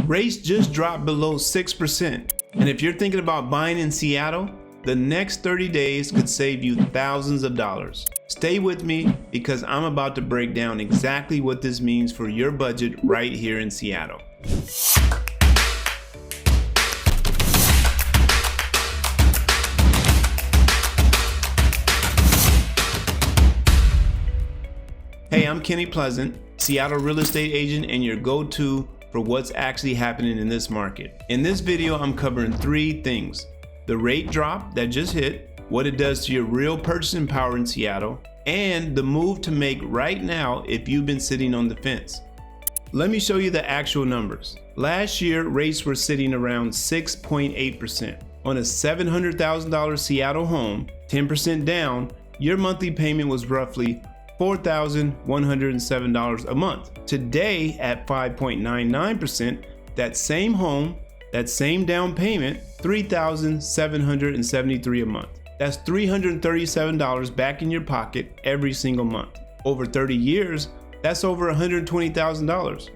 Rates just dropped below 6%. And if you're thinking about buying in Seattle, the next 30 days could save you thousands of dollars. Stay with me because I'm about to break down exactly what this means for your budget right here in Seattle. Hey, I'm Kenny Pleasant, Seattle real estate agent and your go-to for what's actually happening in this market. In this video, I'm covering 3 things: the rate drop that just hit, what it does to your real purchasing power in Seattle, and the move to make right now if you've been sitting on the fence. Let me show you the actual numbers. Last year, rates were sitting around 6.8%. On a $700,000 Seattle home, 10% down, your monthly payment was roughly $4,107 a month. Today, at 5.99%, that same home, that same down payment, $3,773 a month. That's $337 back in your pocket every single month. Over 30 years, that's over $120,000.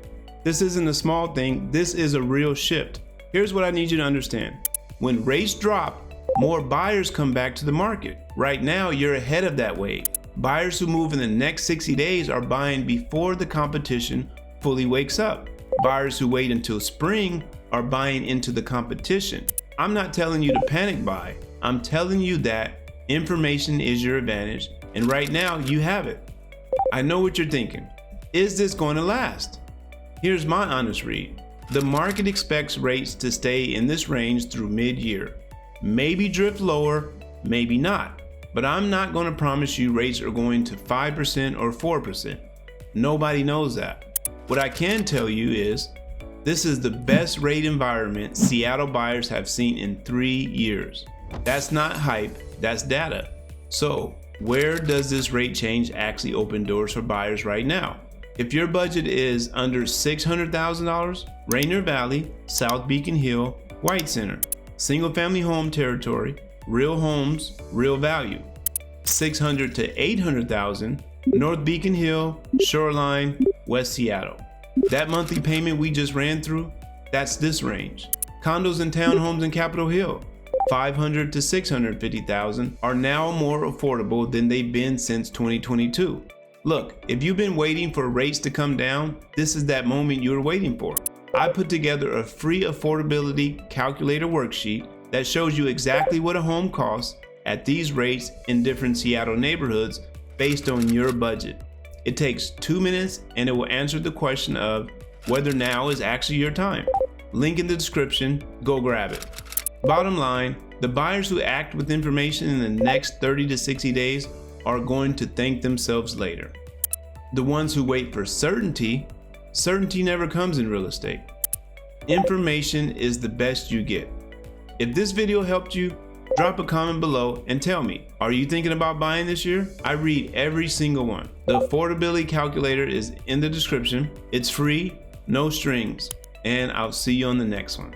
This isn't a small thing, this is a real shift. Here's what I need you to understand. When rates drop, more buyers come back to the market. Right now, you're ahead of that wave. Buyers who move in the next 60 days are buying before the competition fully wakes up. Buyers who wait until spring are buying into the competition. I'm not telling you to panic buy. I'm telling you that information is your advantage, and right now you have it. I know what you're thinking. Is this going to last? Here's my honest read. The market expects rates to stay in this range through mid-year. Maybe drift lower, maybe not. But I'm not going to promise you rates are going to 5% or 4%. Nobody knows that. What I can tell you is this is the best rate environment Seattle buyers have seen in 3 years. That's not hype, that's data. So where does this rate change actually open doors for buyers right now? If your budget is under $600,000, Rainier Valley, South Beacon Hill, White Center, single family home territory, real homes, real value. $600,000 to $800,000, North Beacon Hill, Shoreline, West Seattle. That monthly payment we just ran through, that's this range. Condos and townhomes in Capitol Hill, $500,000 to $650,000, are now more affordable than they've been since 2022. Look, if you've been waiting for rates to come down, this is that moment you were waiting for. I put together a free affordability calculator worksheet that shows you exactly what a home costs at these rates in different Seattle neighborhoods based on your budget. It takes 2 minutes and it will answer the question of whether now is actually your time. Link in the description, go grab it. Bottom line, the buyers who act with information in the next 30 to 60 days are going to thank themselves later. The ones who wait for certainty never comes in real estate. Information is the best you get. If this video helped you, drop a comment below and tell me, are you thinking about buying this year? I read every single one. The affordability calculator is in the description. It's free, no strings, and I'll see you on the next one.